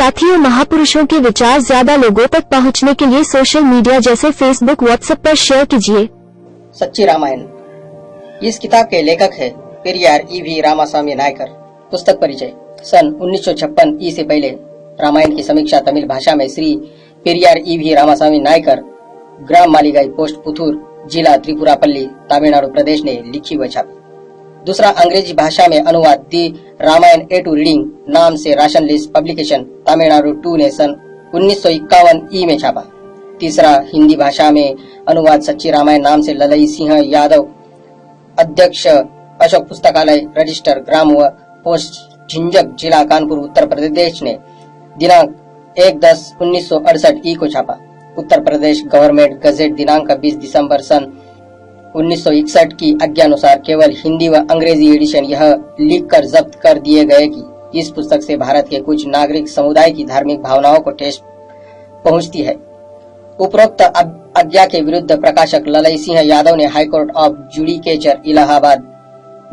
साथियों, महापुरुषों के विचार ज्यादा लोगों तक पहुंचने के लिए सोशल मीडिया जैसे फेसबुक, व्हाट्सएप पर शेयर कीजिए। सच्ची रामायण। इस किताब के लेखक है पेरियार ईवी रामास्वामी नायकर। पुस्तक परिचय। सन 1956 ई से पहले रामायण की समीक्षा तमिल भाषा में श्री पेरियार ईवी रामास्वामी नायकर, ग्राम मालीगाई, पोस्ट पुथुर, जिला त्रिपुरापल्ली, तमिलनाडु प्रदेश ने लिखी व छापी। दूसरा अंग्रेजी भाषा में अनुवाद दी रामायण ए टू रीडिंग नाम से राशन लिस्ट पब्लिकेशन तमिलनाडु 2 ने सन 1951 ई में छापा। तीसरा हिंदी भाषा में अनुवाद सच्ची रामायण नाम से ललई सिंह यादव, अध्यक्ष अशोक पुस्तकालय, रजिस्टर, ग्राम व पोस्ट झिंझक, जिला कानपुर, उत्तर प्रदेश ने दिनांक 1/10/1968 ई को छापा। उत्तर प्रदेश गवर्नमेंट गजेट दिनांक 20 दिसंबर सन 1961 की आज्ञानुसार केवल हिंदी व अंग्रेजी एडिशन यह लिखकर जब्त कर दिए गए कि इस पुस्तक से भारत के कुछ नागरिक समुदाय की धार्मिक भावनाओं को ठेस पहुंचती है। उपरोक्त आज्ञा के विरुद्ध प्रकाशक ललई सिंह यादव ने हाईकोर्ट ऑफ जुडिकेचर इलाहाबाद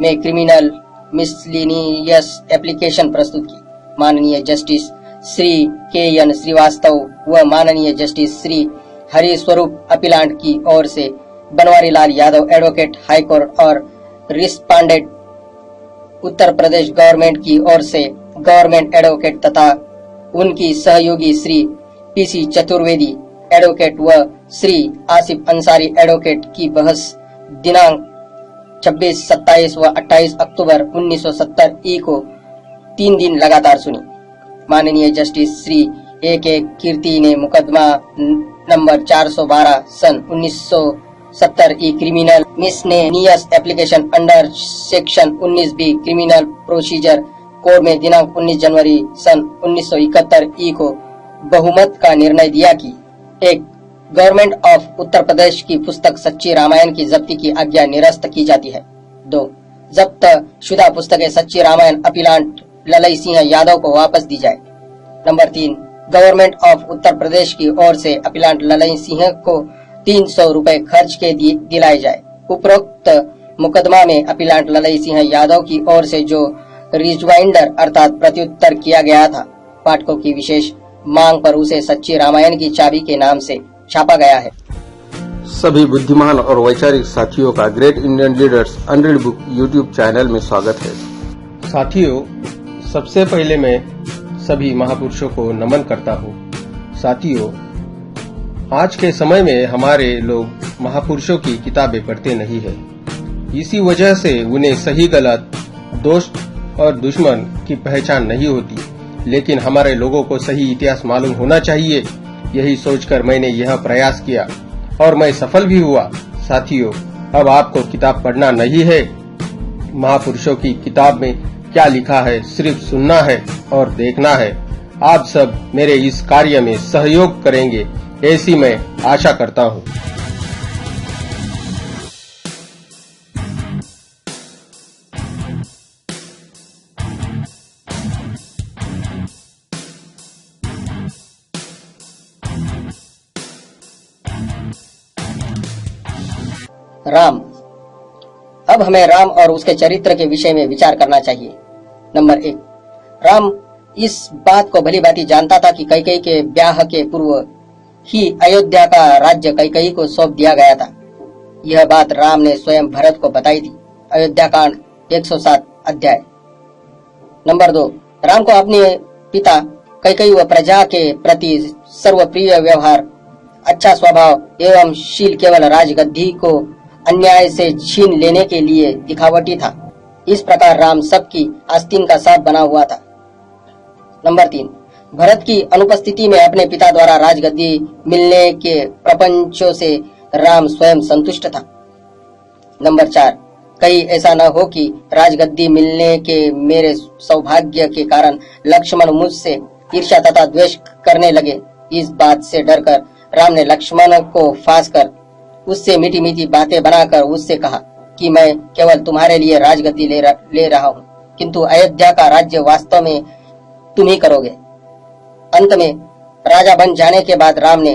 में क्रिमिनल मिसलिनियस एप्लीकेशन प्रस्तुत की। माननीय जस्टिस श्री के.एन. श्रीवास्तव व माननीय जस्टिस श्री हरि स्वरूप अपीलांट की ओर से बनवारी लाल यादव एडवोकेट हाईकोर्ट और रिस्पांडेंट उत्तर प्रदेश गवर्नमेंट की ओर से गवर्नमेंट एडवोकेट तथा उनकी सहयोगी श्री पीसी चतुर्वेदी एडवोकेट व श्री आसिफ अंसारी एडवोकेट की बहस दिनांक 26, 27 व 28 अक्टूबर 1970 ई को 3 दिन लगातार सुनी। माननीय जस्टिस श्री A.K. कीर्ति ने मुकदमा नंबर 412 सन 1970 ई criminal miscellaneous application under section 19B criminal procedure code में दिनांक 19 जनवरी सन 1971 ई को बहुमत का निर्णय दिया कि 1. गवर्नमेंट ऑफ उत्तर प्रदेश की पुस्तक सच्ची रामायण की जब्ती की आज्ञा निरस्त की जाती है। 2. जब्त शुदा पुस्तकें सच्ची रामायण अपीलांट ललई सिंह यादव को वापस दी जाए। Number 3. Government of Uttar Pradesh की ओर से अपीलांट ललई सिंह को 300 रुपए खर्च के दिलाए जाए। उपरोक्त मुकदमा में अपीलांट ललई सिंह यादव की ओर से जो रिजवाइंडर अर्थात प्रत्युत्तर किया गया था, पाठकों की विशेष मांग पर उसे सच्ची रामायण की चाबी के नाम से छापा गया है। सभी बुद्धिमान और वैचारिक साथियों का great Indian leaders unread book YouTube channel में स्वागत है। साथियों, सबसे पहले मैं सभी महापुरुषों को नमन करता हूँ। साथियों, आज के समय में हमारे लोग महापुरुषों की किताबें पढ़ते नहीं है। इसी वजह से उन्हें सही गलत, दोस्त और दुश्मन की पहचान नहीं होती। लेकिन हमारे लोगों को सही इतिहास मालूम होना चाहिए। यही सोचकर मैंने यह प्रयास किया और मैं सफल भी हुआ। साथियों, अब आपको किताब पढ़ना नहीं है, महापुरुषों की किताब में क्या लिखा है सिर्फ सुनना है और देखना है। आप सब मेरे इस कार्य में सहयोग करेंगे, ऐसी मैं आशा करता हूँ। राम। अब हमें राम और उसके चरित्र के विषय में विचार करना चाहिए। नंबर 1. राम इस बात को भली भांति जानता था कि कैकेयी के ब्याह के पूर्व ही अयोध्या का राज्य कैकेयी को सौंप दिया गया था। यह बात राम ने स्वयं भरत को बताई थी। अयोध्या कांड 107 अध्याय। नंबर 2. राम को अपने पिता कैकेयी व प्रजा के प्रति सर्वप्रिय व्यवहार, अच्छा स्वभाव एवं शील केवल राजगद्दी को अन्याय से छीन लेने के लिए दिखावटी था। इस प्रकार राम सबकी आस्तीन का साथ बना हुआ था। नंबर 3. भरत की अनुपस्थिति में अपने पिता द्वारा राजगद्दी मिलने के प्रपंचों से राम स्वयं संतुष्ट था। नंबर 4. कहीं ऐसा न हो कि राजगद्दी मिलने के मेरे सौभाग्य के कारण लक्ष्मण मुझसे ईर्ष्या तथा द्वेष करने लगे। इस बात से डरकर राम ने लक्ष्मण को फांस कर उससे मीठी मीठी बातें बनाकर उससे कहा कि मैं केवल तुम्हारे लिए राजगद्दी ले रहा हूँ, किंतु अयोध्या का राज्य वास्तव में तुम ही करोगे। अंत में राजा बन जाने के बाद राम ने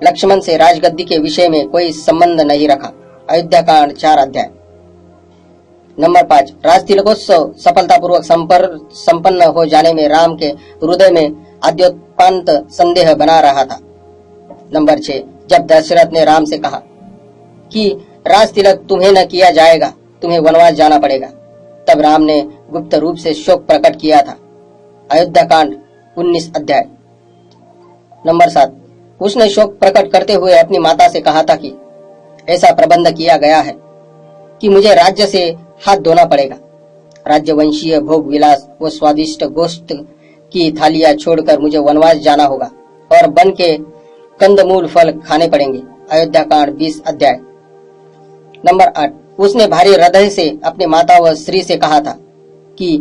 लक्ष्मण से राजगद्दी के विषय में कोई संबंध नहीं रखा। अयोध्या कांड 4 अध्याय। नंबर 5, राज तिलकोत्सव सफलतापूर्वक संपन्न हो जाने में राम के हृदय में आद्योपांत संदेह बना रहा था। नंबर 6, जब दशरथ ने राम से कहा कि राज तिलक तुम्हें न किया जाएगा, तुम्हें वनवास जाना पड़ेगा, तब राम ने गुप्त रूप से शोक प्रकट किया था। अयोध्या कांड 19 अध्याय। नंबर 7, उसने शोक प्रकट करते हुए अपनी माता से कहा था कि ऐसा प्रबंध किया गया है कि मुझे राज्य से हाथ धोना पड़ेगा। राज्यवंशीय भोग विलास व स्वादिष्ट गोश्त की थालियां छोड़कर मुझे वनवास जाना होगा और वन के कंदमूल फल खाने पड़ेंगे। अयोध्या कांड 20 अध्याय। नंबर 8, उसने भारी हृदय से अपनी माता व श्री से कहा था कि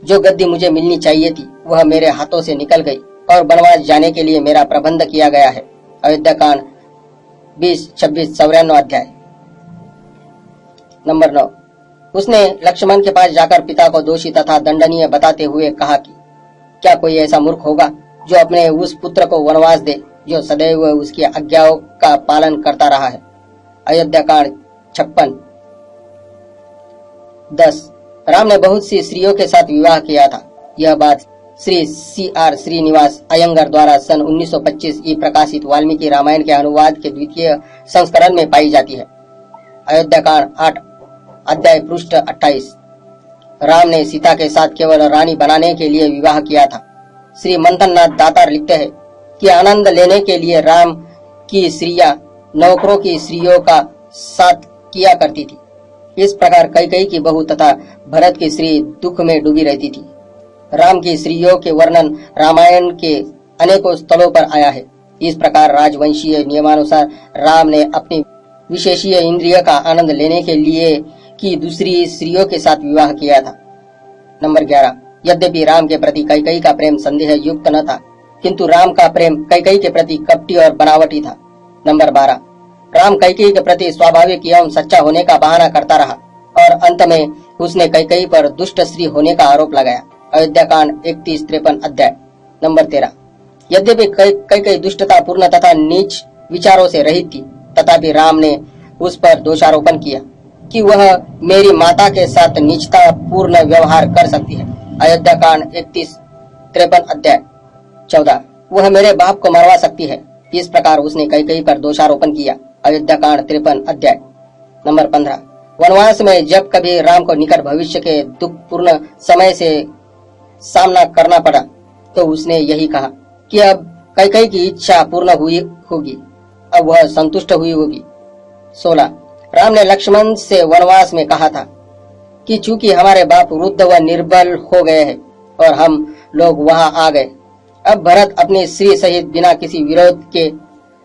जो गद्दी मुझे मिलनी चाहिए थी वह मेरे हाथों से निकल गई और वनवास जाने के लिए मेरा प्रबंध किया गया है। अयोध्या कांड 20, 26, 94 अध्याय। नंबर 9, उसने लक्ष्मण के पास जाकर पिता को दोषी तथा दंडनीय बताते हुए कहा कि क्या कोई ऐसा मूर्ख होगा जो अपने उस पुत्र को वनवास दे जो सदैव उसकी आज्ञाओं का पालन करता रहा है। अयोध्या कांड 56। 10, राम ने बहुत सी स्त्रियों के साथ विवाह किया था। यह बात श्री C.R. श्रीनिवास अयंगर द्वारा सन 1925 ई प्रकाशित वाल्मीकि रामायण के अनुवाद के द्वितीय संस्करण में पाई जाती है। अयोध्या कांड 8 अध्याय पृष्ठ 28। राम ने सीता के साथ केवल रानी बनाने के लिए विवाह किया था। श्री मंथननाथ दातार लिखते हैं कि आनंद लेने के लिए राम की स्त्रियां नौकरों की स्त्रियों का साथ किया करती थी। इस प्रकार कैकेयी की बहू तथा भरत की स्त्री दुख में डूबी रहती थी। राम की स्त्रियों के वर्णन रामायण के अनेकों स्थलों पर आया है। इस प्रकार राजवंशीय नियमानुसार राम ने अपनी विशेषीय इंद्रिय का आनंद लेने के लिए की दूसरी स्त्रियों के साथ विवाह किया था। नंबर 11, यद्यपि राम के प्रति कैकेयी का प्रेम संदेह युक्त न था, किंतु राम का प्रेम कैकेयी के प्रति कपटी और बनावटी था। नंबर 12, राम कैकेयी के प्रति स्वाभाविक एवं सच्चा होने का बहाना करता रहा और अंत में उसने कैकेयी पर दुष्ट स्त्री होने का आरोप लगाया। अयोध्या कांड 31-53 अध्याय। नंबर 13, यद्यपि कैकेयी दुष्टता पूर्ण तथा नीच विचारों से रहित थी, तथापि राम ने उस पर दोषारोपण किया कि वह मेरी माता के साथ नीचता पूर्ण व्यवहार कर सकती है। अयोध्या कांड 31-53 अध्याय। 14, वह मेरे बाप को मरवा सकती है। इस प्रकार उसने कैकेयी पर दोषारोपण किया। अयोध्या कांड 53 अध्याय। नंबर 15, वनवास में जब कभी राम को निकट भविष्य के दुखपूर्ण समय से सामना करना पड़ा तो उसने यही कहा कि अब कैकेयी की इच्छा पूर्ण हुई होगी, अब वह संतुष्ट हुई होगी। 16, राम ने लक्ष्मण से वनवास में कहा था कि चूंकि हमारे बाप वृद्ध व निर्बल हो गए हैं और हम लोग वहां आ गए, अब भरत अपनी स्त्री सहित बिना किसी विरोध के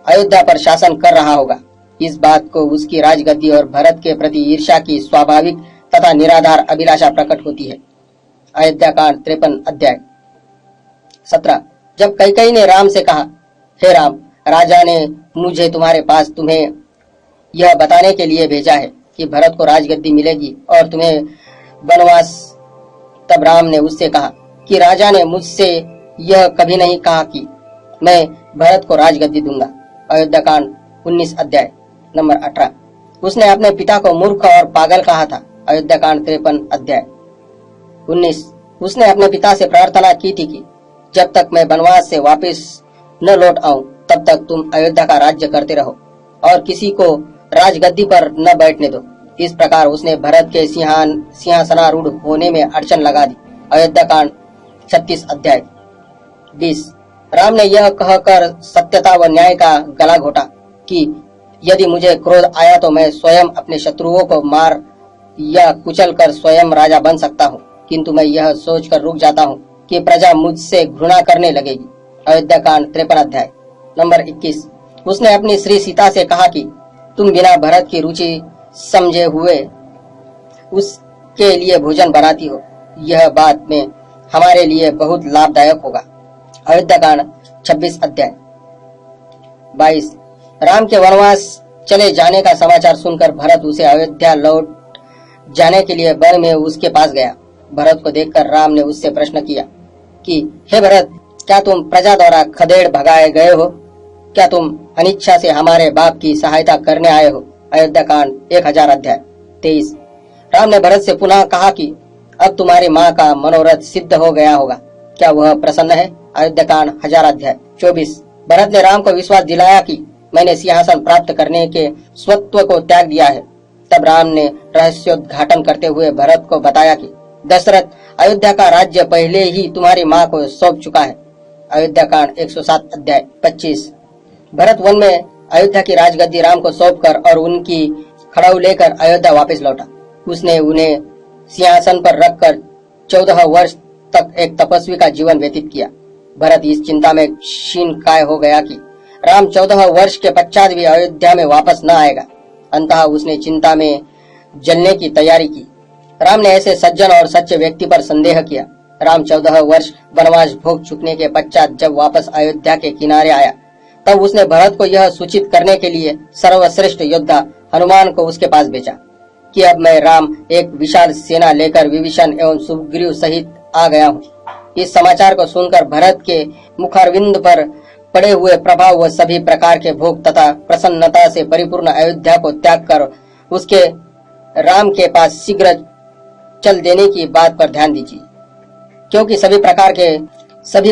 अयोध्या पर शासन कर रहा होगा। इस बात को उसकी राजगद्दी और भरत के प्रति ईर्ष्या की स्वाभाविक तथा निराधार अभिलाषा प्रकट होती है। अयोध्या कांड 53 अध्याय। 17, जब कैकेयी ने राम से कहा, हे राम, राजा ने मुझे तुम्हारे पास तुम्हें यह बताने के लिए भेजा है कि भरत को राजगद्दी मिलेगी और तुम्हें वनवास, तब राम ने उससे कहा कि राजा ने मुझसे यह कभी नहीं कहा कि मैं भरत को राजगद्दी दूंगा। अयोध्या कांड 19 अध्याय। नंबर 18, उसने अपने पिता को मूर्ख और पागल कहा था। अयोध्या कांड 53 अध्याय। 19, उसने अपने पिता से प्रार्थना की थी कि जब तक मैं वनवास से वापस न लौट आऊं तब तक तुम अयोध्या का राज्य करते रहो और किसी को राजगद्दी पर न बैठने दो। इस प्रकार उसने भरत के सिंहासनारूढ़ होने में अड़चन लगा दी। अयोध्या कांड 36 अध्याय। 20, राम ने यह कहकर सत्यता व न्याय का गला घोटा कि यदि मुझे क्रोध आया तो मैं स्वयं अपने शत्रुओं को मार या कुचल कर स्वयं राजा बन सकता हूँ, किंतु मैं यह सोचकर रुक जाता हूँ कि प्रजा मुझसे घृणा करने लगेगी। अयोध्या कांड 53 अध्याय। नंबर 21, उसने अपनी श्री सीता से कहा कि तुम बिना भरत की रुचि समझे हुए उसके लिए भोजन बनाती हो, यह बात में हमारे लिए बहुत लाभदायक होगा। अयोध्या कांड 26 अध्याय। 22, राम के वनवास चले जाने का समाचार सुनकर भरत उसे अयोध्या लौट जाने के लिए वन में उसके पास गया। भरत को देखकर राम ने उससे प्रश्न किया कि हे भरत, क्या तुम प्रजा द्वारा खदेड़ भगाए गए हो? क्या तुम अनिच्छा से हमारे बाप की सहायता करने आए हो? अयोध्या कांड 1000 अध्याय। 23, राम ने भरत से पुनः कहा कि अब तुम्हारी माँ का मनोरथ सिद्ध हो गया होगा, क्या वह प्रसन्न है? अयोध्याकांड 1000 अध्याय 24। भरत ने राम को विश्वास दिलाया कि मैंने सिंहासन प्राप्त करने के स्वत्व को त्याग दिया है। तब राम ने रहस्योद्घाटन करते हुए भरत को बताया कि दशरथ, अयोध्या का राज्य पहले ही तुम्हारी माँ को सौंप चुका है। अयोध्याकांड 107 अध्याय 25। भरत वन में अयोध्या की राजगद्दी राम को सौंपकर और उनकी खड़ाऊ लेकर अयोध्या वापस लौटा। उसने उन्हें सिंहासन पर रखकर 14 वर्ष तक एक तपस्वी का जीवन व्यतीत किया। भरत इस चिंता में क्षीण काय हो गया कि राम 14 वर्ष के पश्चात भी अयोध्या में वापस न आएगा। अंततः उसने चिंता में जलने की तैयारी की। राम ने ऐसे सज्जन और सच्चे व्यक्ति पर संदेह किया। राम 14 वर्ष वनवास भोग चुकने के पश्चात जब वापस अयोध्या के किनारे आया, तब उसने भरत को यह सूचित करने के लिए सर्वश्रेष्ठ योद्धा हनुमान को उसके पास भेजा कि अब मैं राम एक विशाल सेना लेकर विभीषण एवं सुग्रीव सहित आ गया हूँ। इस समाचार को सुनकर भरत के मुखारविंद पर पड़े हुए प्रभाव व सभी प्रकार के भोग तथा प्रसन्नता से परिपूर्ण अयोध्या को त्याग कर उसके राम के पास शीघ्र चल देने की बात पर ध्यान दीजिए, क्योंकि सभी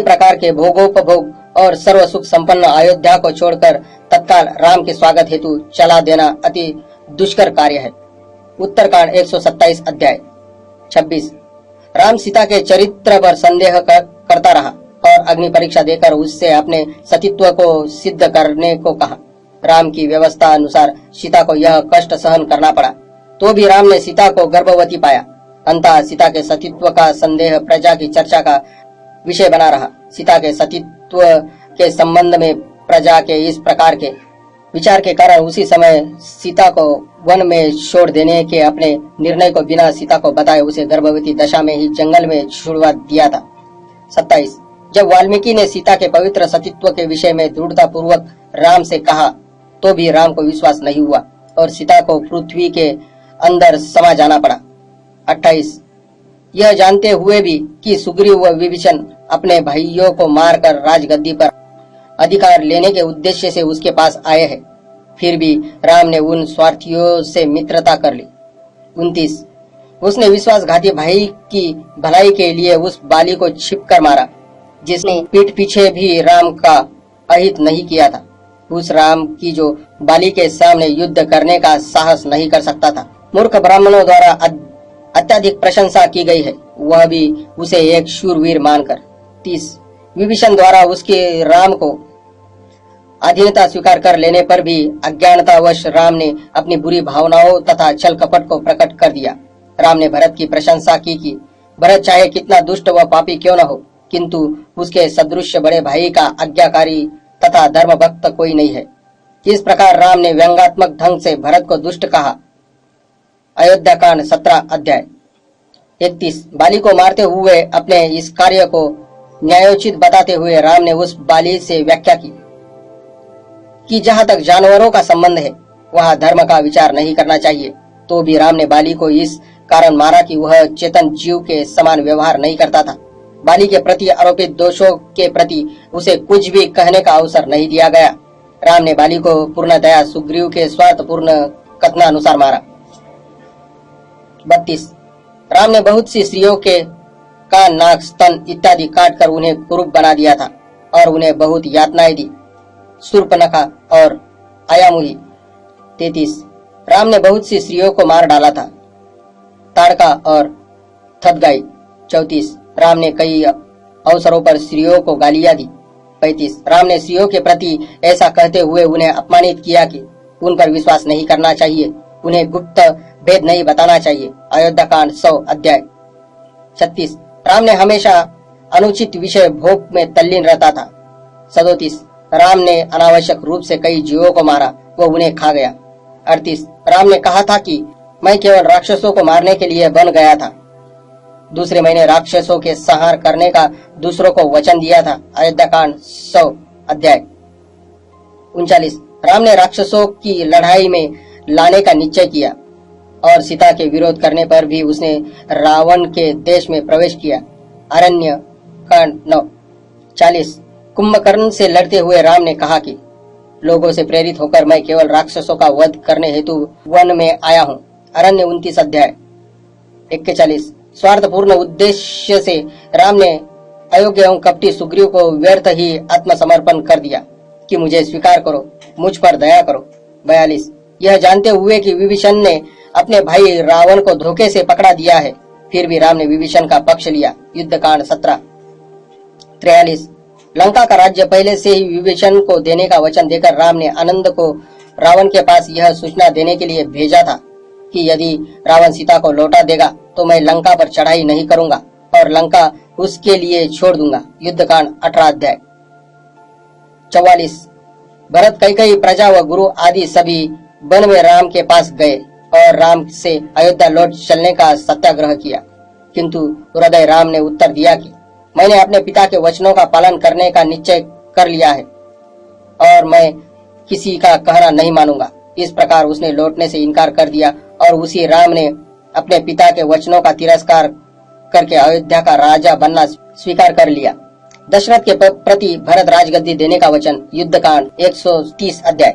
प्रकार के भोगोपभोग और सर्व सुख संपन्न अयोध्या को छोड़कर तत्काल राम के स्वागत हेतु चला देना अति दुष्कर कार्य है। उत्तरकांड 127 अध्याय 26। राम सीता के चरित्र पर संदेह करता रहा और अग्नि परीक्षा देकर उससे अपने सतीत्व को सिद्ध करने को कहा। राम की व्यवस्था अनुसार सीता को यह कष्ट सहन करना पड़ा, तो भी राम ने सीता को गर्भवती पाया। अंततः सीता के सतीत्व का संदेह प्रजा की चर्चा का विषय बना रहा। सीता के सतीत्व के संबंध में प्रजा के इस प्रकार के विचार के कारण उसी समय सीता को वन में छोड़ देने के अपने निर्णय को बिना सीता को बताए उसे गर्भवती दशा में ही जंगल में छुड़वा दिया था। 27। जब वाल्मीकि ने सीता के पवित्र सतीत्व के विषय में दृढ़ता पूर्वक राम से कहा, तो भी राम को विश्वास नहीं हुआ और सीता को पृथ्वी के अंदर समा जाना पड़ा। 28। यह जानते हुए भी कि सुग्रीव व विभीषण अपने भाइयों को मारकर राजगद्दी पर अधिकार लेने के उद्देश्य से उसके पास आए हैं, फिर भी राम ने उन स्वार्थियों से मित्रता कर ली। 29। उसने विश्वासघाती भाई की भलाई के लिए उस बाली को छिपकर मारा, जिसने पीठ पीछे भी राम का अहित नहीं किया था। उस राम की जो बाली के सामने युद्ध करने का साहस नहीं कर सकता था। मूर्ख ब्राह्मणों द्वारा अत्यधिक प्रशंसा की गई है, वह भी उसे एक शूरवीर मानकर। 30। विभीषण द्वारा उसके राम को अधीनता स्वीकार कर लेने पर भी अज्ञानतावश राम ने अपनी बुरी भावनाओं तथा छल कपट को प्रकट कर दिया। राम ने भरत की प्रशंसा की कि भरत चाहे कितना दुष्ट व पापी क्यों न हो, किंतु उसके सदृश बड़े भाई का आज्ञाकारी तथा धर्म भक्त कोई नहीं है। इस प्रकार राम ने व्यंगात्मक ढंग से भरत को दुष्ट कहा। अयोध्याकांड 17 अध्याय 31। बाली को मारते हुए अपने इस कार्य को न्यायोचित बताते हुए राम ने उस बाली से व्याख्या की कि जहाँ तक जानवरों का संबंध है वहाँ धर्म का विचार नहीं करना चाहिए। तो भी राम ने बाली को इस कारण मारा कि वह चेतन जीव के समान व्यवहार नहीं करता था। बाली के प्रति आरोपित दोषों के प्रति उसे कुछ भी कहने का अवसर नहीं दिया गया। राम ने बाली को पूर्णतया सुग्रीव के स्वार्थपूर्ण कथनानुसार मारा। 32। राम ने बहुत सी स्त्रियों के कान, नाक, स्तन इत्यादि काटकर उन्हें कुरूप बना दिया था और उन्हें बहुत यातनाएं दी। शूर्पणखा और आयामुही। 33। राम ने बहुत सी स्त्रियों को मार डाला था, ताड़का और थदगाई। 34। राम ने कई अवसरों पर स्त्रियों को गालियां दी। 35। राम ने स्त्रियों के प्रति ऐसा कहते हुए उन्हें अपमानित किया कि उन पर विश्वास नहीं करना चाहिए, उन्हें गुप्त भेद नहीं बताना चाहिए। अयोध्याकांड 100 अध्याय 36। राम ने हमेशा अनुचित विषय भोग में तल्लीन रहता था। 37। राम ने अनावश्यक रूप से कई जीवों को मारा, वो उन्हें खा गया। 38। राम ने कहा था कि मैं केवल राक्षसों को मारने के लिए बन गया था, दूसरे महीने राक्षसों के संहार करने का दूसरों को वचन दिया था। अयोध्याकांड 100 अध्याय 39। राम ने राक्षसों की लड़ाई में लाने का निश्चय किया और सीता के विरोध करने पर भी उसने रावण के देश में प्रवेश किया। अरण्य कांड 9। 40। कुंभकर्ण से लड़ते हुए राम ने कहा कि लोगों से प्रेरित होकर मैं केवल राक्षसों का वध करने हेतु वन में आया हूँ। अरण्य 29 अध्याय 41 स्वार्थपूर्ण उद्देश्य से राम ने अयोग्य एवं कपटी सुग्रीव को व्यर्थ ही आत्मसमर्पण कर दिया कि मुझे स्वीकार करो, मुझ पर दया करो। 42 यह जानते हुए कि विभीषण ने अपने भाई रावण को धोखे से पकड़ा दिया है, फिर भी राम ने विभीषण का पक्ष लिया। युद्धकांड 17। 43 लंका का राज्य पहले से ही विभीषण को देने का वचन देकर राम ने आनंद को रावण के पास यह सूचना देने के लिए भेजा था कि यदि रावण सीता को लौटा देगा तो मैं लंका पर चढ़ाई नहीं करूंगा और लंका उसके लिए छोड़ दूंगा। युद्धकांड 18 अध्याय। 44 भरत कैकेयी प्रजा व गुरु आदि सभी वन में राम के पास गए और राम से अयोध्या लौट चलने का सत्याग्रह किया, किंतु हृदय राम ने उत्तर दिया कि मैंने अपने पिता के वचनों का पालन करने का निश्चय कर लिया है और मैं किसी का कहना नहीं मानूंगा। इस प्रकार उसने लौटने से इनकार कर दिया और उसी राम ने अपने पिता के वचनों का तिरस्कार करके अयोध्या का राजा बनना स्वीकार कर लिया। दशरथ के प्रति भरत राजगद्दी देने का वचन। युद्धकांड 130 अध्याय।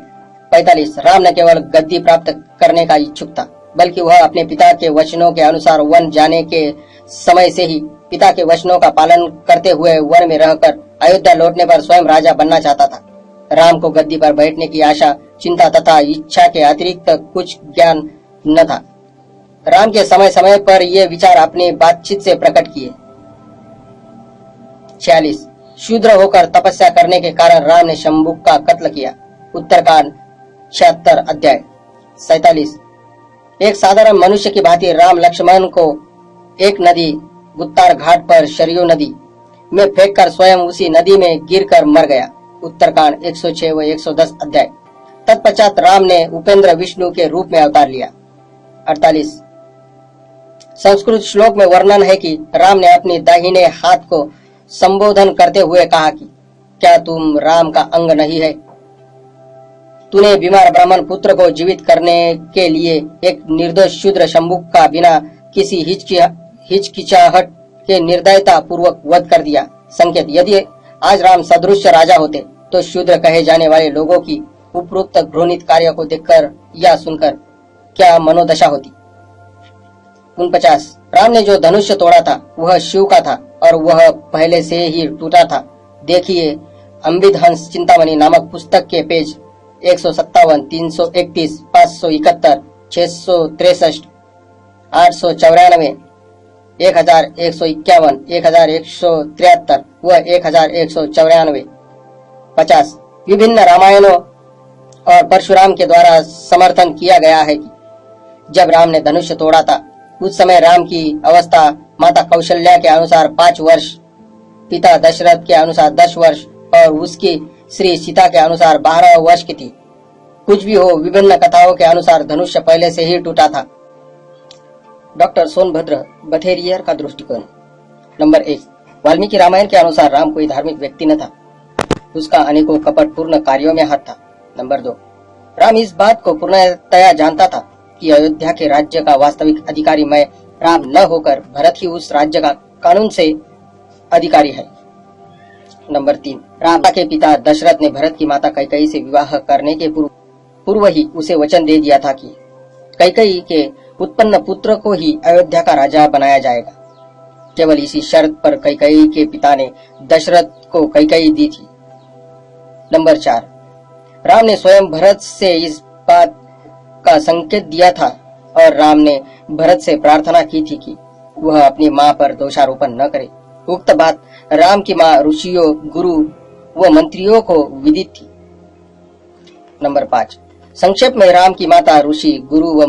45 राम न केवल गद्दी प्राप्त करने का इच्छुक था, बल्कि वह अपने पिता के वचनों के अनुसार वन जाने के समय से ही पिता के वचनों का पालन करते हुए वन में रहकर अयोध्या लौटने पर स्वयं राजा बनना चाहता था। राम को गद्दी पर बैठने की आशा, चिंता तथा इच्छा के अतिरिक्त कुछ ज्ञान न था। राम के समय समय पर ये विचार अपनी बातचीत से प्रकट किए। 46 शूद्र होकर तपस्या करने के कारण राम ने शंभुक का कत्ल किया। उत्तरकांड 76 अध्याय। 47 एक साधारण मनुष्य की भांति राम लक्ष्मण को एक नदी गुत्तार घाट पर शरयू नदी में फेंककर स्वयं उसी नदी में गिरकर मर गया। उत्तरकांड 106 व 110 अध्याय। तत्पश्चात राम ने उपेंद्र विष्णु के रूप में अवतार लिया। 48 संस्कृत श्लोक में वर्णन है कि राम ने अपनी दाहिने हाथ को संबोधन करते हुए कहा कि क्या तुम राम का अंग नहीं है? तूने बीमार ब्राह्मण पुत्र को जीवित करने के लिए एक निर्दोष शूद्र शंभुक का बिना किसी हिचकिचाहट के निर्दयता पूर्वक वध कर दिया। संकेत यदि आज राम सदृश राजा होते तो शूद्र कहे जाने वाले लोगों की उपरोक्त घृणित कार्य को देखकर या सुनकर क्या मनोदशा होती। 49 राम ने जो धनुष्य तोड़ा था वह शिव का था और वह पहले से ही टूटा था। देखिए अम्बिदहंस चिंतामणि नामक पुस्तक के पेज 157, 331, 571, 663, 894, 1151, 1173 व 1194। 50 विभिन्न रामायणों और परशुराम के द्वारा समर्थन किया गया है कि जब राम ने धनुष तोड़ा था उस समय राम की अवस्था माता कौशल्या के अनुसार 5 वर्ष, पिता दशरथ के अनुसार 10 वर्ष और उसकी श्री सीता के अनुसार 12 वर्ष की थी। कुछ भी हो, विभिन्न कथाओं के अनुसार धनुष पहले से ही टूटा था। डॉक्टर सोनभद्र बथेरियर का दृष्टिकोण। नंबर 1 वाल्मीकि रामायण के अनुसार राम कोई धार्मिक व्यक्ति न था, उसका अनेकों कपटपूर्ण कार्यों में हाथ था। नंबर 2 राम इस बात को पूर्णतया जानता था कि अयोध्या के राज्य का वास्तविक अधिकारी मैं राम न होकर भरत ही उस राज्य का कानून से अधिकारी है। नंबर 3 राम के पिता दशरथ ने भरत की माता कैकेयी से विवाह करने के पूर्व ही उसे वचन दे दिया था कि कैकेयी के उत्पन्न पुत्र को ही अयोध्या का राजा बनाया जाएगा। केवल इसी शर्त पर कैकेयी के पिता ने दशरथ को कैकेयी दी थी। नंबर 4 राम ने स्वयं भरत से इस बात का संकेत दिया था और राम ने भरत से प्रार्थना की थी कि वह अपनी मां पर दोषारोपण न करे। उक्त बात राम की मां ऋषियों, गुरु व मंत्रियों को विदित थी। नंबर 5 संक्षेप में राम की माता, ऋषि, गुरु व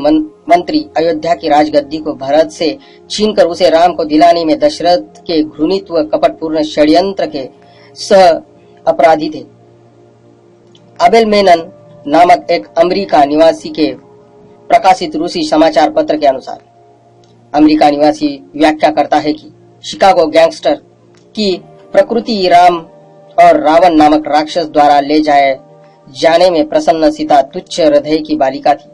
मंत्री अयोध्या की राजगद्दी को भरत से छीनकर उसे राम को दिलाने में दशरथ के घृणित व कपटपूर्ण षड्यंत्र के सह अपराधी थे। अबेल मेनन नामक एक अमेरिका निवासी के प्रकाशित रूसी समाचार पत्र के अनुसार अमेरिका निवासी व्याख्या करता है कि शिकागो गैंगस्टर की प्रकृति राम और रावण नामक राक्षस द्वारा ले जाने में प्रसन्न सीता तुच्छ हृदय की बालिका थी।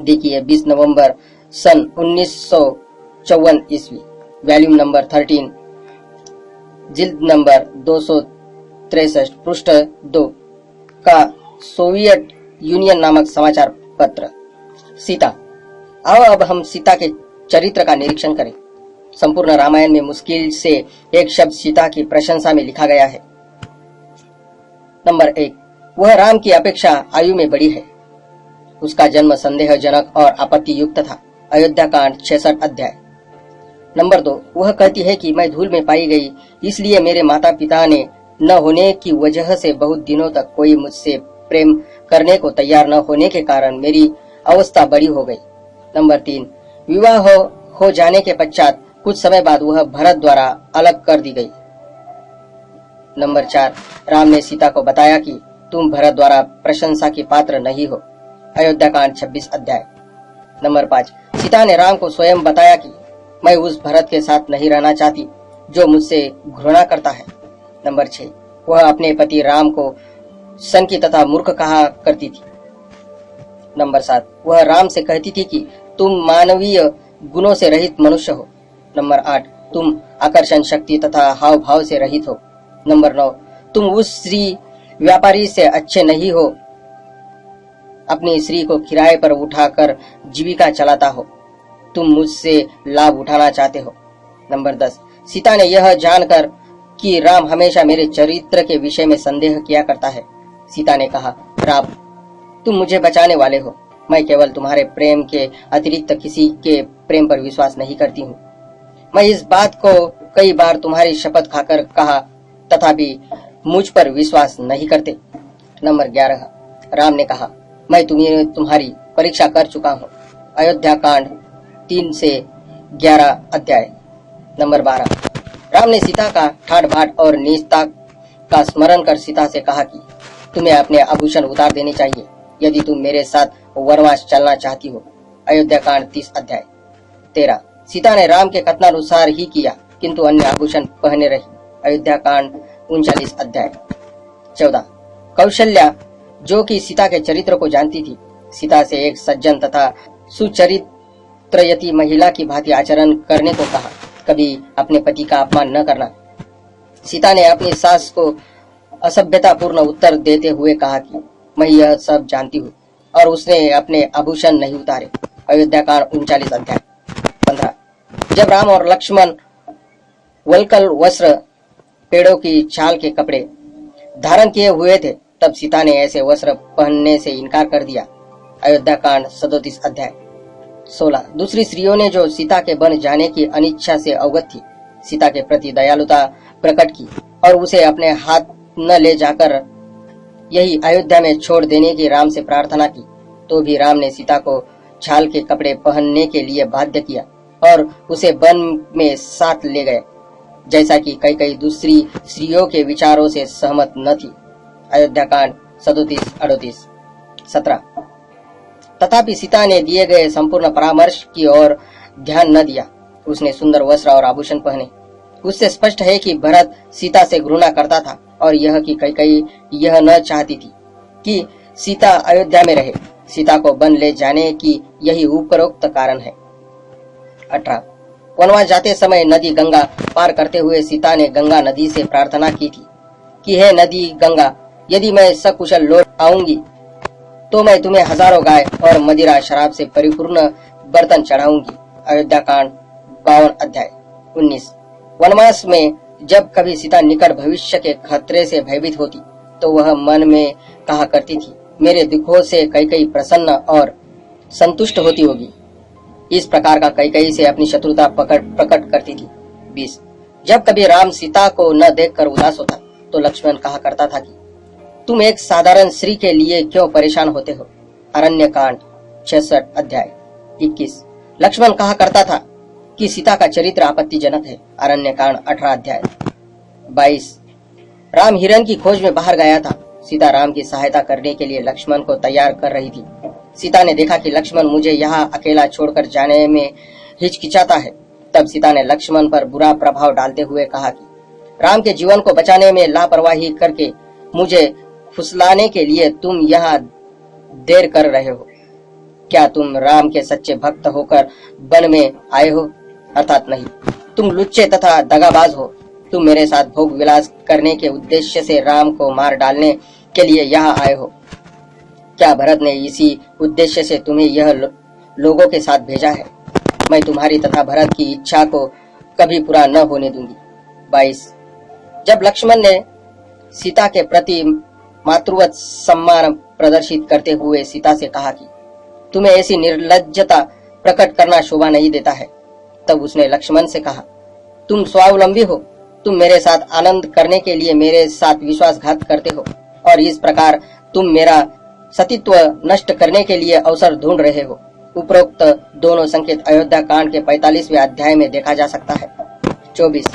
देखिए 20 नवंबर सन 1954 ईस्वी, वॉल्यूम नंबर 13, जिल्द नंबर 263, पृष्ठ 2 का सोवियत यूनियन नामक समाचार पत्र। सीता। आओ अब हम सीता के चरित्र का निरीक्षण करें। संपूर्ण रामायण में मुश्किल से एक शब्द सीता की प्रशंसा में लिखा गया है। नंबर 1, वह राम की अपेक्षा आयु में बड़ी है। उसका जन्म संदेहजनक और आपत्ति युक्त था। अयोध्या कांड 66 अध्याय। नंबर 2, वह कहती है कि मैं धूल में पाई गई, इसलिए मेरे माता पिता ने न होने की वजह से बहुत दिनों तक कोई मुझसे प्रेम करने को तैयार न होने के कारण मेरी अवस्था बड़ी हो गई। नंबर 3, विवाह हो जाने के पश्चात कुछ समय बाद वह भरत द्वारा अलग कर दी गई। नंबर 4, राम ने सीता को बताया कि तुम भरत द्वारा प्रशंसा की पात्र नहीं हो। अयोध्या कांड 26 अध्याय। नंबर 5, सीता ने राम को स्वयं बताया कि मैं उस भरत के साथ नहीं रहना चाहती जो मुझसे घृणा करता है। नंबर 6, वह अपने पति राम को सनकी तथा मूर्ख कहा करती थी। नंबर 7, वह राम से कहती थी कि तुम मानवीय गुणों से रहित मनुष्य हो। नंबर 8, तुम आकर्षण शक्ति तथा हाव भाव से रहित हो। नंबर 9, तुम उस स्त्री व्यापारी से अच्छे नहीं हो, अपनी स्त्री को किराए पर उठाकर जीविका चलाता हो, तुम मुझसे लाभ उठाना चाहते हो। नंबर 10, सीता ने यह जानकर कि राम हमेशा मेरे चरित्र के विषय में संदेह किया करता है, सीता ने कहा, राम तुम मुझे बचाने वाले हो, मैं केवल तुम्हारे प्रेम के अतिरिक्त किसी के प्रेम पर विश्वास नहीं करती हूँ। मैं इस बात को कई बार तुम्हारी शपथ खाकर कहा, तथापि मुझ पर विश्वास नहीं करते। नंबर 11, राम ने कहा, मैं तुम्हारी परीक्षा कर चुका हूँ। अयोध्या कांड 3 से 11 अध्याय। नंबर 12, राम ने सीता का ठाट बाट और नीचता का स्मरण कर सीता से कहा कि तुम्हें अपने आभूषण उतार देने चाहिए यदि तुम मेरे साथ वनवास चलना चाहती हो। अयोध्या कांड 30 अध्याय। 13, सीता ने राम के कथनानुसार ही किया किंतु अन्य आभूषण पहने रही। अयोध्या कांड 39 अध्याय। 14, कौशल्या जो कि सीता के चरित्र को जानती थी, सीता से एक सज्जन तथा सुचरित्रयती महिला की भांति आचरण करने को कहा, कभी अपने पति का अपमान न करना। सीता ने अपनी सास को असभ्यतापूर्ण उत्तर देते हुए कहा कि मैं यह सब जानती हूँ, और उसने अपने आभूषण नहीं उतारे। अयोध्या कांड 39 अध्याय। 15, जब राम और लक्ष्मण वलकल वस्त्र, पेड़ों की छाल के कपड़े धारण किए हुए थे, तब सीता ने ऐसे वस्त्र पहनने से इनकार कर दिया। अयोध्या कांड 37 अध्याय। 16, दूसरी स्त्रियों ने जो सीता के बन जाने की अनिच्छा से अवगत थी, सीता के प्रति दयालुता प्रकट की और उसे अपने हाथ न ले जाकर यही अयोध्या में छोड़ देने की राम से प्रार्थना की, तो भी राम ने सीता को छाल के कपड़े पहनने के लिए बाध्य किया और उसे वन में साथ ले गए, जैसा कि कई दूसरी स्त्रियों के विचारों से सहमत न थी। अयोध्या कांड 37-38। 17, तथापि सीता ने दिए गए संपूर्ण परामर्श की ओर ध्यान न दिया। उसने सुंदर वस्त्र और आभूषण पहने। उससे स्पष्ट है कि भरत सीता से घृणा करता था और यह कि कई यह न चाहती थी कि सीता अयोध्या में रहे। सीता को वन ले जाने की यही उपरोक्त कारण है। 18, वनवास जाते समय नदी गंगा पार करते हुए सीता ने गंगा नदी से प्रार्थना की थी कि हे नदी गंगा, यदि मैं सकुशल लौट आऊंगी तो मैं तुम्हें हजारों गाय और मदिरा शराब से परिपूर्ण बर्तन चढ़ाऊंगी। अयोध्या कांड 52 अध्याय। 19, वनवास में जब कभी सीता निकट भविष्य के खतरे से भयभीत होती तो वह मन में कहा करती थी, मेरे दुखों से कई प्रसन्न और संतुष्ट होती होगी। इस प्रकार का कई से अपनी शत्रुता प्रकट करती थी। 20, जब कभी राम सीता को न देखकर उदास होता तो लक्ष्मण कहा करता था कि तुम एक साधारण स्त्री के लिए क्यों परेशान होते हो। अरण्य कांड 66 अध्याय। 21, लक्ष्मण कहा करता था कि सीता का चरित्र आपत्तिजनक है। अरण्य कांड 18 अध्याय। 22, राम हिरण की खोज में बाहर गया था। सीता राम की सहायता करने के लिए लक्ष्मण को तैयार कर रही थी। सीता ने देखा कि लक्ष्मण मुझे यहाँ अकेला छोड़कर जाने में हिचकिचाता है। तब सीता ने लक्ष्मण पर बुरा प्रभाव डालते हुए कहा कि राम के जीवन को बचाने में लापरवाही करके मुझे फुसलाने के लिए तुम यहाँ देर कर रहे हो। क्या तुम राम के सच्चे भक्त होकर वन में आए हो? अर्थात नहीं, तुम लुच्चे तथा दगाबाज हो। तुम मेरे साथ भोग विलास करने के उद्देश्य से राम को मार डालने के लिए यहाँ आए हो। क्या भरत ने इसी उद्देश्य से तुम्हें यह लोगों के साथ भेजा है? मैं तुम्हारी तथा भरत की इच्छा को कभी पूरा न होने दूंगी। 22। जब लक्ष्मण ने सीता के प्रति मातृवत सम्मान प्रदर्शित करते हुए सीता से कहा कि तुम्हें ऐसी निर्लज्जता प्रकट करना शोभा नहीं देता है, तब उसने लक्ष्मण से कहा, तुम स्वावलंबी हो, तुम मेरे साथ आनंद करने के लिए मेरे साथ विश्वासघात करते हो और इस प्रकार तुम मेरा सतीत्व नष्ट करने के लिए अवसर ढूंढ रहे हो। उपरोक्त दोनों संकेत अयोध्या कांड के 45वें अध्याय में देखा जा सकता है। 24।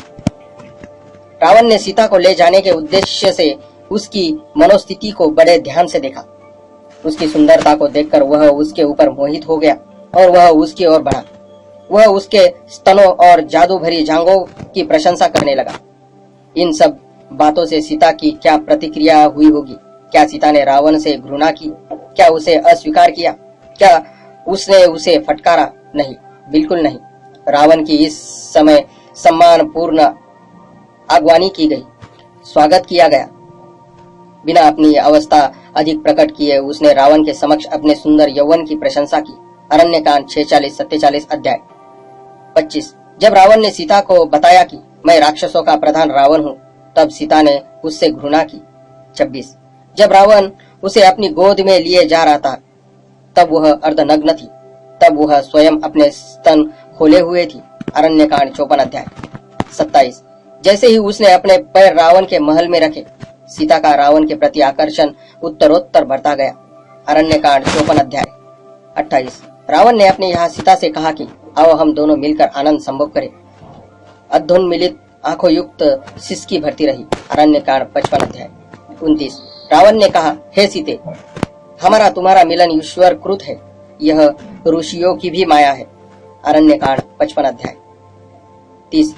रावण ने सीता को ले जाने के उद्देश्य से उसकी मनोस्थिति को बड़े ध्यान से देखा। उसकी सुंदरता को देखकर वह उसके ऊपर मोहित हो गया और वह उसकी ओर बढ़ा। वह उसके स्तनों और जादू भरी जांघों की प्रशंसा करने लगा। इन सब बातों से सीता की क्या प्रतिक्रिया हुई होगी? क्या सीता ने रावण से घृणा की? क्या उसे अस्वीकार किया? क्या उसने उसे फटकारा? नहीं, बिल्कुल नहीं। रावण की इस समय सम्मान पूर्ण आगवानी की गई, स्वागत किया गया। बिना अपनी अवस्था अधिक प्रकट किए उसने रावण के समक्ष अपने सुंदर यौवन की प्रशंसा की। अरण्यकांड 46-47 अध्याय। 25। जब रावण ने सीता को बताया कि मैं राक्षसों का प्रधान रावण हूँ, तब सीता ने उससे घृणा की। 26। जब रावण उसे अपनी गोद में लिए जा रहा था, तब वह अर्धनग्न थी, तब वह स्वयं अपने स्तन खोले हुए थी। अरण्यकांड 54 अध्याय। 27। जैसे ही उसने अपने पैर रावण के महल में रखे, सीता का रावण के प्रति आकर्षण उत्तरोत्तर बढ़ता गया। अरण्यकांड 54 अध्याय। 28। रावण ने अपने यहाँ सीता से कहा कि आओ हम दोनों मिलकर आनंद संभोग करें। अधोन्मिलित आंखों युक्त सिसकी भरती रही। अरण्यकांड 55 अध्याय। 29। रावण ने कहा, हे सीते, हमारा तुम्हारा मिलन ईश्वर कृत है, यह ऋषियों की भी माया है। अरण्यकांड 55 अध्याय। 30।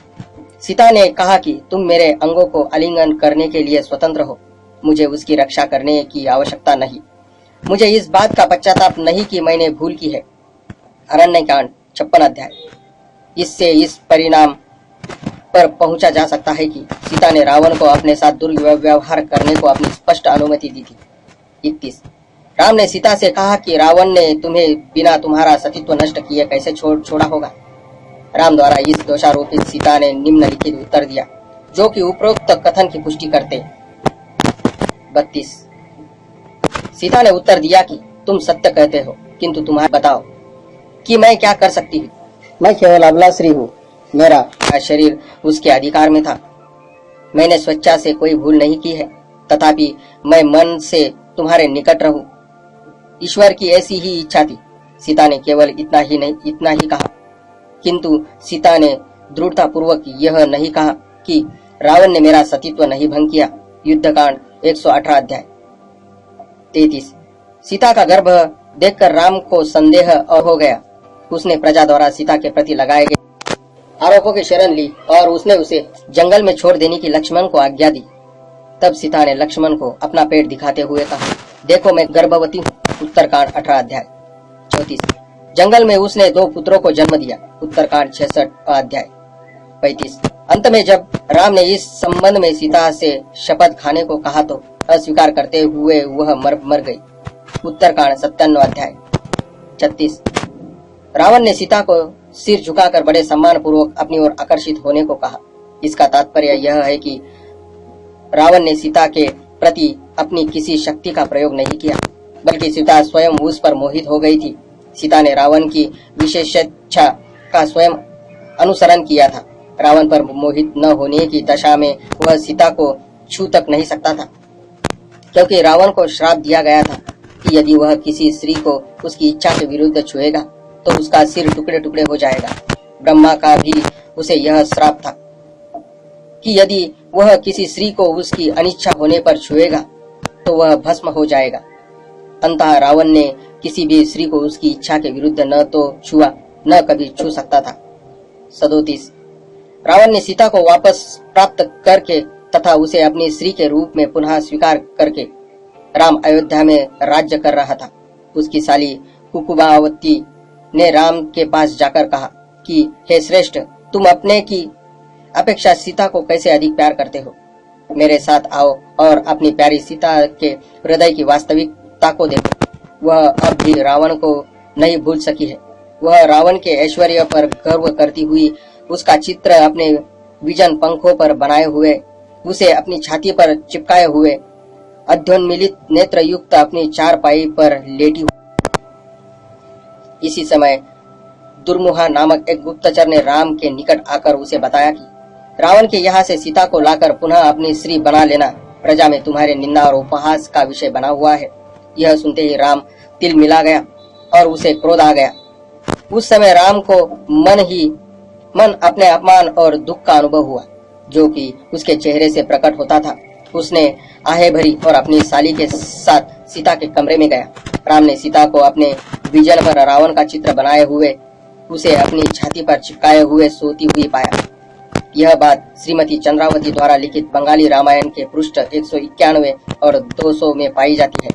सीता ने कहा कि तुम मेरे अंगों को आलिंगन करने के लिए स्वतंत्र हो, मुझे उसकी रक्षा करने की आवश्यकता नहीं। मुझे इस बात का पश्चाताप नहीं कि मैंने भूल की है। अरण्यकांड 56 अध्याय। इससे इस परिणाम पर पहुंचा जा सकता है कि सीता ने रावण को अपने साथ दुर्व्यवहार करने को अपनी स्पष्ट अनुमति दी थी। 31। राम ने सीता से कहा कि रावण ने तुम्हें बिना तुम्हारा सतीत्व नष्ट किए कैसे छोड़ा होगा। राम द्वारा इस दोषारोपित सीता ने निम्नलिखित उत्तर दिया, जो कि उपरोक्त कथन की पुष्टि करते। 32। सीता ने उत्तर दिया कि तुम सत्य कहते हो, किंतु तुम्हारा बताओ कि मैं क्या कर सकती हूँ। मैं केवल अबला स्त्री हूँ, मेरा शरीर उसके अधिकार में था। मैंने स्वेच्छा से कोई भूल नहीं की है, तथापि मैं मन से तुम्हारे निकट रहूं। ईश्वर की ऐसी ही इच्छा थी। सीता ने केवल इतना ही कहा, किंतु सीता ने दृढ़ता पूर्वक यह नहीं कहा कि रावण ने मेरा सतीत्व नहीं भंग किया। युद्धकांड 118 अध्याय। 33। सीता का गर्भ देखकर राम को संदेह हो गया। उसने प्रजा द्वारा सीता के प्रति लगाए गए आरोपों की शरण ली और उसने उसे जंगल में छोड़ देने की लक्ष्मण को आज्ञा दी। तब सीता ने लक्ष्मण को अपना पेट दिखाते हुए कहा, देखो मैं गर्भवती हूँ। उत्तरकांड 18 अध्याय। 34। जंगल में उसने 2 पुत्रों को जन्म दिया। उत्तरकांड 66 अध्याय। 35। अंत में जब राम ने इस संबंध में सीता से शपथ खाने को कहा तो अस्वीकार करते हुए वह मर गई। उत्तरकांड 97 अध्याय। 36। रावण ने सीता को सिर झुकाकर बड़े सम्मान पूर्वक अपनी ओर आकर्षित होने को कहा। इसका तात्पर्य यह है कि रावण ने सीता के प्रति अपनी किसी शक्ति का प्रयोग नहीं किया, बल्कि सीता स्वयं उस पर मोहित हो गई थी। सीता ने रावण की विशेषेच्छा का स्वयं अनुसरण किया था। रावण पर मोहित न होने की दशा में वह सीता को छू तक नहीं सकता था, क्योंकि रावण को श्राप दिया गया था कि यदि वह किसी स्त्री को उसकी इच्छा के विरुद्ध छुएगा तो उसका सिर टुकड़े टुकड़े हो जाएगा। ब्रह्मा का भी उसे यह श्राप था कि यदि वह किसी स्त्री को उसकी अनिच्छा होने पर छुएगा तो वह भस्म हो जाएगा। अंततः रावण ने किसी भी स्त्री को उसकी इच्छा के विरुद्ध न तो छुआ न कभी छू सकता था। 37। रावण ने सीता को वापस प्राप्त करके तथा उसे अपनी स्त्री के रूप में पुनः स्वीकार करके राम अयोध्या में राज्य कर रहा था। उसकी साली कुकुबावती ने राम के पास जाकर कहा कि हे श्रेष्ठ, तुम अपने की अपेक्षा सीता को कैसे अधिक प्यार करते हो। मेरे साथ आओ और अपनी प्यारी सीता के हृदय की वास्तविकता को देखो। वह अब भी रावण को नहीं भूल सकी है। वह रावण के ऐश्वर्य पर गर्व करती हुई उसका चित्र अपने विजन पंखों पर बनाए हुए, उसे अपनी छाती पर चिपकाए हुए, अध्योन्मिलित नेत्र युक्त अपनी चारपाई पर लेटी हुई। इसी समय दुर्मुहा नामक एक गुप्तचर ने राम के निकट आकर उसे बताया कि रावण के यहाँ से सीता को लाकर पुनः अपनी स्त्री बना लेना प्रजा में तुम्हारे निंदा और उपहास का विषय बना हुआ है। यह सुनते ही राम तिल मिला गया और उसे क्रोध आ गया। उस समय राम को मन अपने अपमान और दुख का अनुभव हुआ, जो कि उसके चेहरे से प्रकट होता था। उसने आहें भरी और अपनी साली के साथ सीता के कमरे में गया। राम ने सीता को अपने विजन पर रावण का चित्र बनाए हुए, उसे अपनी छाती पर चिपकाए हुए सोती हुई पाया। यह बात श्रीमती चंद्रावती द्वारा लिखित बंगाली रामायण के पृष्ठ 191 और 200 में पाई जाती है।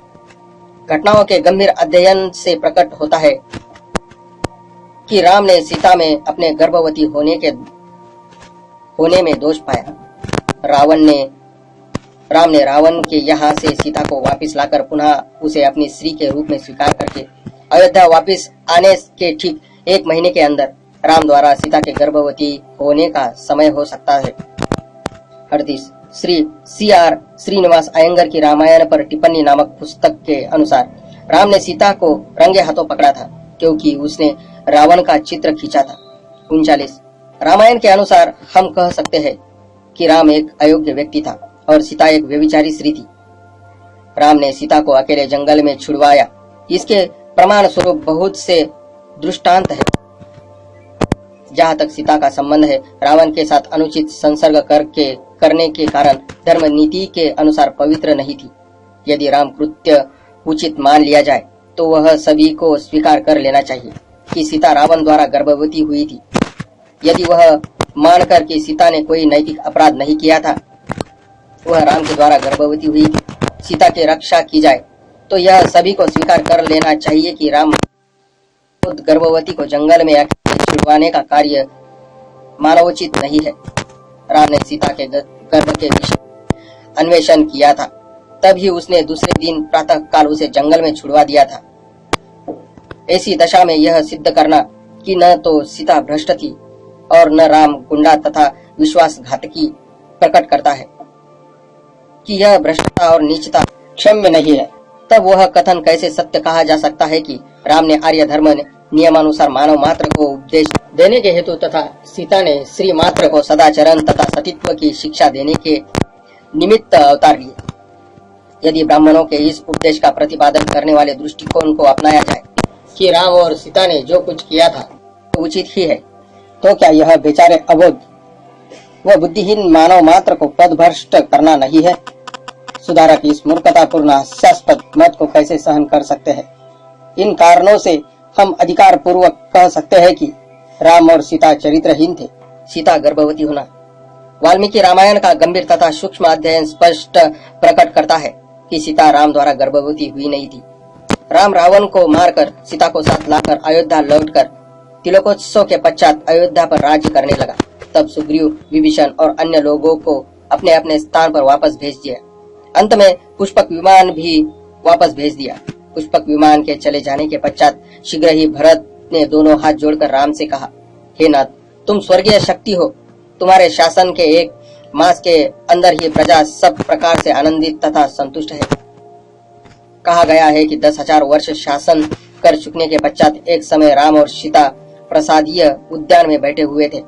घटनाओं के गंभीर अध्ययन से प्रकट होता है कि राम ने सीता में अपने गर्भवती होने में दोष पाया। राम ने रावण के यहाँ से सीता को वापस लाकर पुनः उसे अपनी स्त्री के रूप में स्वीकार करके अयोध्या वापस आने के ठीक 1 महीने के अंदर राम द्वारा सीता के गर्भवती होने का समय हो सकता है। 38 श्री CR श्रीनिवास अयंगर की रामायण पर टिप्पणी नामक पुस्तक के अनुसार राम ने सीता को रंगे हाथों पकड़ा था, क्योंकि उसने रावण का चित्र खींचा था। 39 रामायण के अनुसार हम कह सकते हैं कि राम एक अयोग्य व्यक्ति था और सीता एक व्यभिचारी स्त्री थी। राम ने सीता को अकेले जंगल में छुड़वाया। इसके प्रमाण स्वरूप बहुत से दृष्टांत है। जहाँ तक सीता का संबंध है, रावण के साथ अनुचित संसर्ग करने के कारण धर्म नीति के अनुसार पवित्र नहीं थी। यदि राम कृत्य उचित मान लिया जाए तो वह सभी को स्वीकार कर लेना चाहिए कि सीता रावण द्वारा गर्भवती हुई थी। यदि वह मानकर कि सीता ने कोई नैतिक अपराध नहीं किया था, वह राम के द्वारा गर्भवती हुई थी, सीता की रक्षा की जाए, तो यह सभी को स्वीकार कर लेना चाहिए कि राम खुद गर्भवती को जंगल में छुड़वाने का कार्य मानवोचित नहीं है। राम ने सीता के गर्भ के विषय अन्वेषण किया था, तभी उसने दूसरे दिन प्रातः काल उसे जंगल में छुड़वा दिया था। ऐसी दशा में यह सिद्ध करना कि न तो सीता भ्रष्ट थी और न राम गुंडा तथा विश्वासघातकी प्रकट करता है कि यह भ्रष्टता और नीचता क्षम्य नहीं है, तब वह कथन कैसे सत्य कहा जा सकता है कि राम ने आर्य धर्म नियमानुसार मानव मात्र को उपदेश देने के हेतु तथा सीता ने श्री मात्र को सदाचरण तथा सतीत्व की शिक्षा देने के निमित्त अवतार लिए। यदि ब्राह्मणों के इस उपदेश का प्रतिपादन करने वाले दृष्टिकोण को अपनाया जाए कि राम और सीता ने जो कुछ किया था तो उचित ही है, तो क्या यह बेचारे अबोध व बुद्धिहीन मानव मात्र को पदभ्रष्ट करना नहीं है? सुधारक इस मूर्खतापूर्ण हास्यास्पद मत को कैसे सहन कर सकते हैं? इन कारणों से हम अधिकार पूर्वक कह सकते हैं कि राम और सीता चरित्रहीन थे। सीता गर्भवती होना वाल्मीकि रामायण का गंभीर तथा सूक्ष्म अध्ययन स्पष्ट प्रकट करता है कि सीता राम द्वारा गर्भवती हुई नहीं थी। राम रावण को मारकर सीता को साथ लाकर अयोध्या लौटकर तिलकोत्सव के पश्चात अयोध्या पर राज्य करने लगा। तब सुग्रीव, विभीषण और अन्य लोगों को अपने अपने स्थान पर वापस भेज दिया। अंत में पुष्पक विमान भी वापस भेज दिया। पुष्पक विमान के चले जाने के पश्चात शीघ्र ही भरत ने दोनों हाथ जोड़कर राम से कहा, हे नाथ, तुम स्वर्गीय शक्ति हो। तुम्हारे शासन के 1 मास के अंदर ही प्रजा सब प्रकार से आनंदित तथा संतुष्ट है। कहा गया है कि 10,000 वर्ष शासन कर चुकने के पश्चात एक समय राम और सीता प्रसादीय उद्यान में बैठे हुए थे।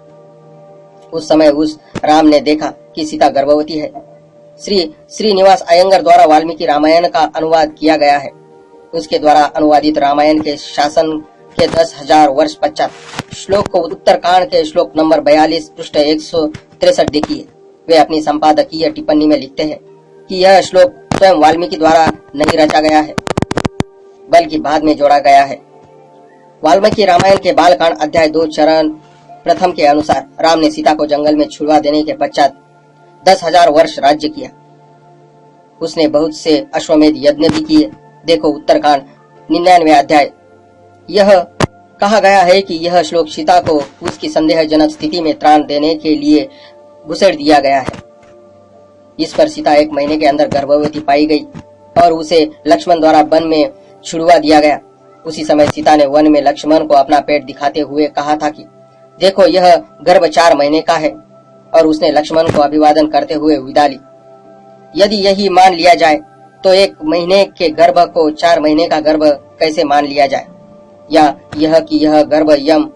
उस समय उस राम ने देखा कि सीता गर्भवती है। श्रीनिवास अयंगर द्वारा वाल्मीकि रामायण का अनुवाद किया गया है। उसके द्वारा अनुवादित रामायण के शासन के 10,000 वर्ष पश्चात श्लोक को उत्तरकांड के श्लोक नंबर 42 पृष्ठ 163 देखिए। वे अपनी संपादकीय टिप्पणी में लिखते हैं कि यह श्लोक स्वयं वाल्मीकि द्वारा नहीं रचा गया है, बल्कि बाद में जोड़ा गया है। वाल्मीकि रामायण के बालकांड अध्याय 2 चरण प्रथम के अनुसार राम ने सीता को जंगल में छुड़वा देने के पश्चात 10,000 वर्ष राज्य किया। उसने बहुत से अश्वमेध यज्ञ भी किए। देखो उत्तरकांड 99 अध्याय। यह कहा गया है कि यह श्लोक सीता को उसकी संदेहजनक स्थिति में त्राण देने के लिए घुसेड़ दिया गया है। इस पर सीता 1 महीने के अंदर गर्भवती पाई गई और उसे लक्ष्मण द्वारा वन में छुड़वा दिया गया। उसी समय सीता ने वन में लक्ष्मण को अपना पेट दिखाते हुए कहा था कि देखो, यह गर्भ 4 महीने का है, और उसने लक्ष्मण को अभिवादन करते हुए विदा ली। यदि यही मान लिया जाए तो 1 महीने के गर्भ को 4 महीने का गर्भ कैसे मान लिया जाए, या यह कि यह गर्भ यम,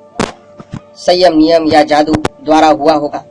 संयम, नियम या जादू द्वारा हुआ होगा।